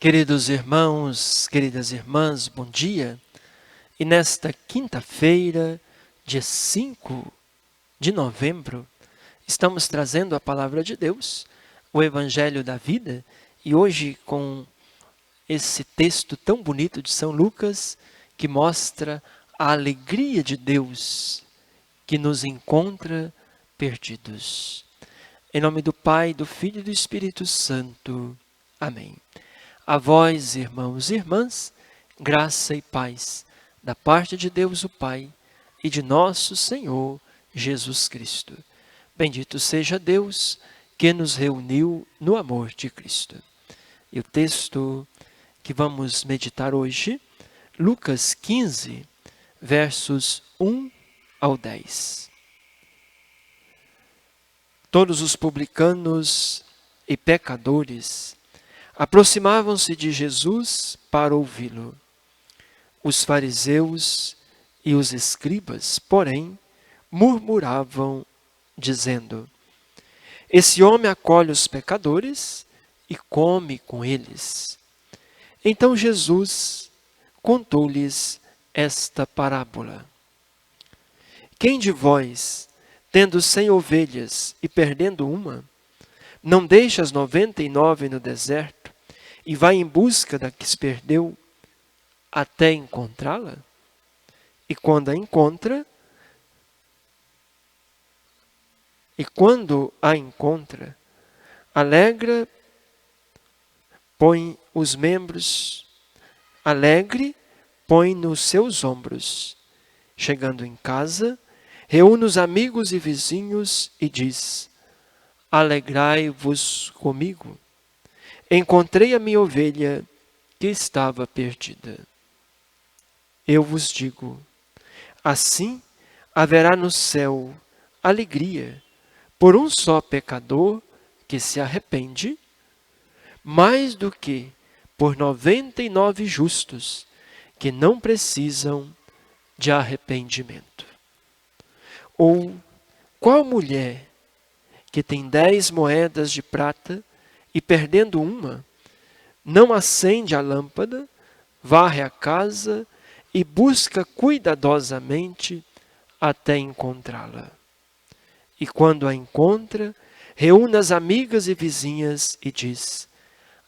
Queridos irmãos, queridas irmãs, bom dia. E nesta quinta-feira, dia 5 de novembro, estamos trazendo a palavra de Deus, o Evangelho da vida, e hoje com esse texto tão bonito de São Lucas, que mostra a alegria de Deus que nos encontra perdidos. Em nome do Pai, do Filho e do Espírito Santo. Amém. A vós, irmãos e irmãs, graça e paz, da parte de Deus o Pai e de nosso Senhor Jesus Cristo. Bendito seja Deus que nos reuniu no amor de Cristo. E o texto que vamos meditar hoje, Lucas 15, versos 1 ao 10. Todos os publicanos e pecadores aproximavam-se de Jesus para ouvi-lo. Os fariseus e os escribas, porém, murmuravam, dizendo: Esse homem acolhe os pecadores e come com eles. Então Jesus contou-lhes esta parábola. Quem de vós, tendo 100 ovelhas e perdendo uma, não deixa as 99 no deserto e vai em busca da que se perdeu até encontrá-la? E quando a encontra, alegre põe nos seus ombros. Chegando em casa, reúne os amigos e vizinhos e diz: Alegrai-vos comigo. Encontrei a minha ovelha que estava perdida. Eu vos digo, assim haverá no céu alegria por um só pecador que se arrepende, mais do que por 99 justos que não precisam de arrependimento. Ou qual mulher que tem 10 moedas de prata e perdendo uma, não acende a lâmpada, varre a casa e busca cuidadosamente até encontrá-la. E quando a encontra, reúne as amigas e vizinhas e diz: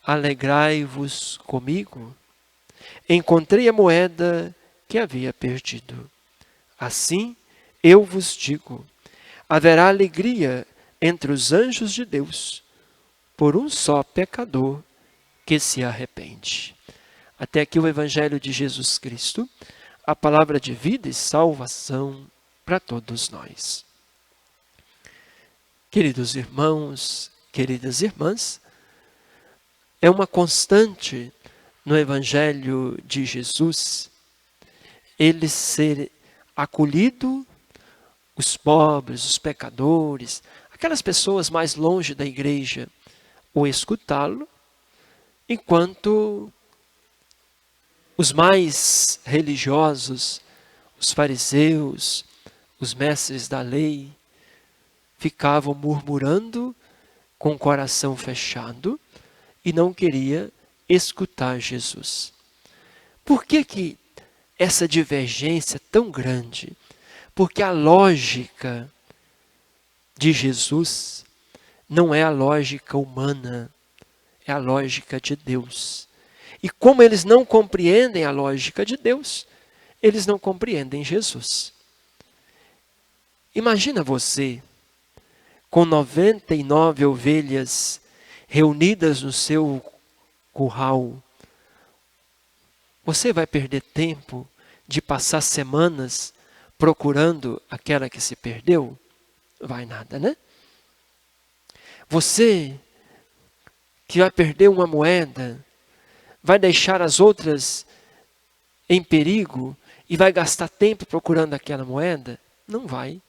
Alegrai-vos comigo. Encontrei a moeda que havia perdido. Assim, eu vos digo, haverá alegria entre os anjos de Deus por um só pecador que se arrepende. Até aqui o Evangelho de Jesus Cristo, a palavra de vida e salvação para todos nós. Queridos irmãos, queridas irmãs, é uma constante no Evangelho de Jesus ele ser acolhido, os pobres, os pecadores, aquelas pessoas mais longe da igreja, o escutá-lo, enquanto os mais religiosos, os fariseus, os mestres da lei, ficavam murmurando com o coração fechado e não queria escutar Jesus. Por que essa divergência tão grande? Porque a lógica de Jesus não é a lógica humana, é a lógica de Deus. E como eles não compreendem a lógica de Deus, eles não compreendem Jesus. Imagina você, com 99 ovelhas reunidas no seu curral, você vai perder tempo de passar semanas procurando aquela que se perdeu? Vai nada, né? Você que vai perder uma moeda, vai deixar as outras em perigo e vai gastar tempo procurando aquela moeda? Não vai.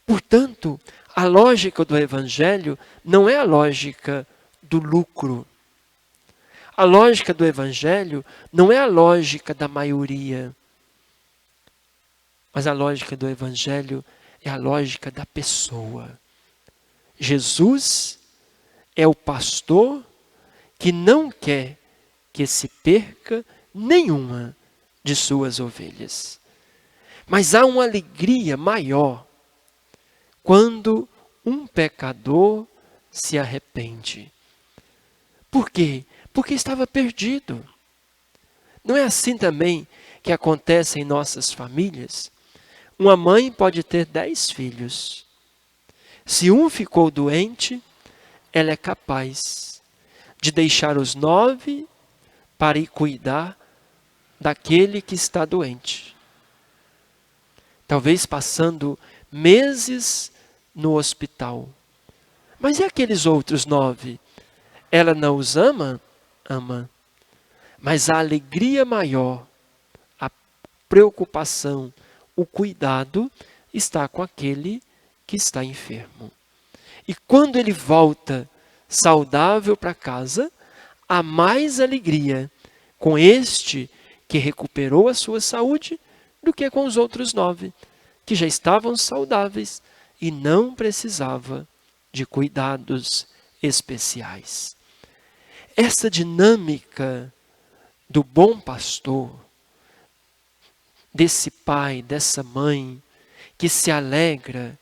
Portanto, a lógica do Evangelho não é a lógica do lucro. A lógica do Evangelho não é a lógica da maioria. Mas a lógica do Evangelho é a lógica da pessoa. Jesus é o pastor que não quer que se perca nenhuma de suas ovelhas. Mas há uma alegria maior quando um pecador se arrepende. Por quê? Porque estava perdido. Não é assim também que acontece em nossas famílias? Uma mãe pode ter 10 filhos. Se um ficou doente, ela é capaz de deixar os 9 para ir cuidar daquele que está doente. Talvez passando meses no hospital. Mas e aqueles outros 9? Ela não os ama? Ama. Mas a alegria maior, a preocupação, o cuidado está com aquele que está enfermo. E quando ele volta saudável para casa, há mais alegria com este que recuperou a sua saúde do que com os outros 9, que já estavam saudáveis e não precisava de cuidados especiais. Essa dinâmica do bom pastor, desse pai, dessa mãe, que se alegra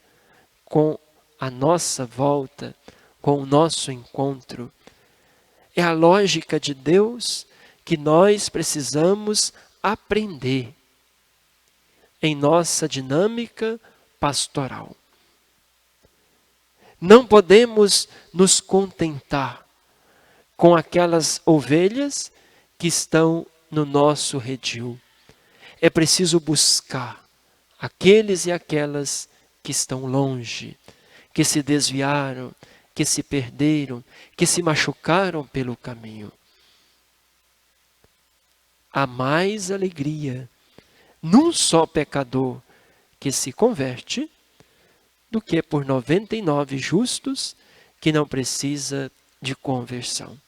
com a nossa volta, com o nosso encontro, é a lógica de Deus que nós precisamos aprender em nossa dinâmica pastoral. Não podemos nos contentar com aquelas ovelhas que estão no nosso redil. É preciso buscar aqueles e aquelas que estão longe, que se desviaram, que se perderam, que se machucaram pelo caminho. Há mais alegria num só pecador que se converte do que por 99 justos que não precisa de conversão.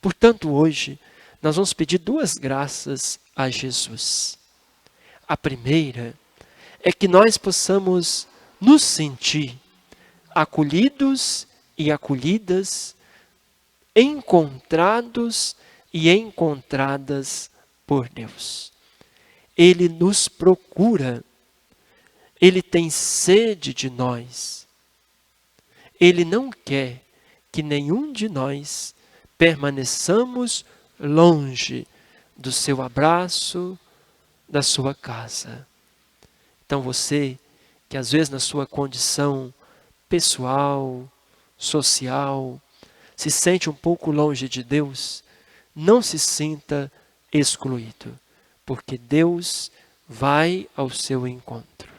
Portanto, hoje, nós vamos pedir 2 graças a Jesus. A primeira é que nós possamos nos sentir acolhidos e acolhidas, encontrados e encontradas por Deus. Ele nos procura, Ele tem sede de nós. Ele não quer que nenhum de nós permaneçamos longe do seu abraço, da sua casa. Então você, que às vezes na sua condição pessoal, social, se sente um pouco longe de Deus, não se sinta excluído, porque Deus vai ao seu encontro.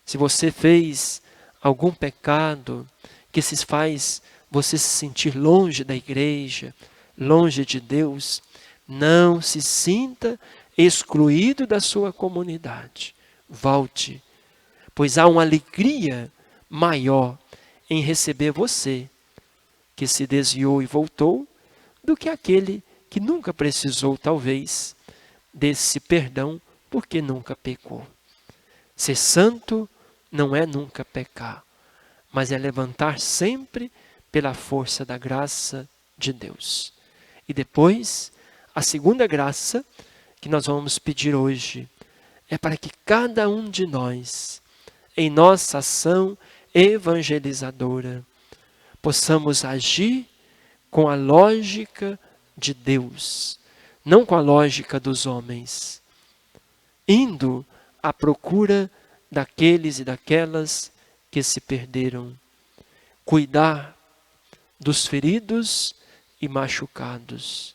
Se você fez algum pecado que se faz você se sentir longe da igreja, longe de Deus, não se sinta excluído da sua comunidade. Volte, pois há uma alegria maior em receber você, que se desviou e voltou, do que aquele que nunca precisou, talvez, desse perdão, porque nunca pecou. Ser santo não é nunca pecar, mas é levantar sempre pela força da graça de Deus. E depois, a segunda graça que nós vamos pedir hoje é para que cada um de nós, em nossa ação evangelizadora, possamos agir com a lógica de Deus, não com a lógica dos homens, indo à procura daqueles e daquelas que se perderam, cuidar dos feridos e machucados,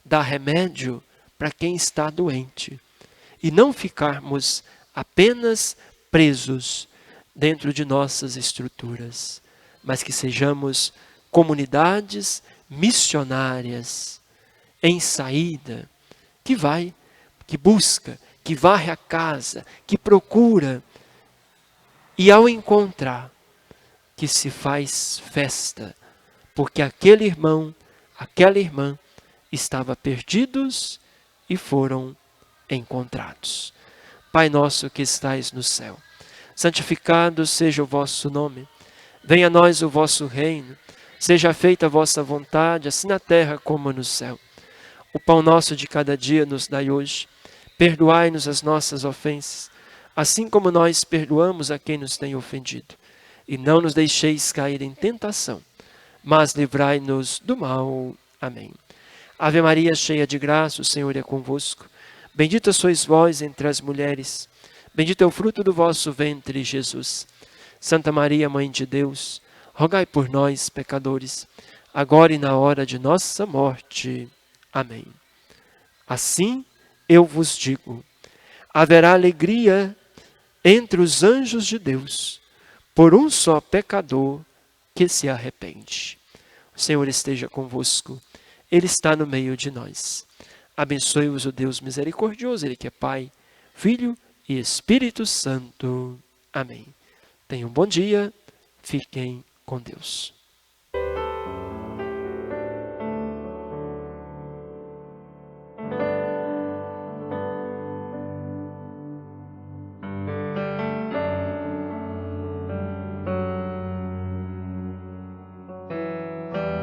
dar remédio para quem está doente, e não ficarmos apenas presos dentro de nossas estruturas, mas que sejamos comunidades missionárias em saída, que busca, que varre a casa, que procura, e ao encontrar, que se faz festa, porque aquele irmão, aquela irmã estava perdidos e foram encontrados. Pai nosso que estais no céu, santificado seja o vosso nome. Venha a nós o vosso reino. Seja feita a vossa vontade, assim na terra como no céu. O pão nosso de cada dia nos dai hoje. Perdoai-nos as nossas ofensas, assim como nós perdoamos a quem nos tem ofendido. E não nos deixeis cair em tentação, mas livrai-nos do mal. Amém. Ave Maria, cheia de graça, o Senhor é convosco. Bendita sois vós entre as mulheres. Bendito é o fruto do vosso ventre, Jesus. Santa Maria, Mãe de Deus, rogai por nós, pecadores, agora e na hora de nossa morte. Amém. Assim eu vos digo, haverá alegria entre os anjos de Deus, por um só pecador que se arrepende. O Senhor esteja convosco, Ele está no meio de nós. Abençoe-vos o Deus misericordioso, Ele que é Pai, Filho e Espírito Santo. Amém. Tenham um bom dia, fiquem com Deus.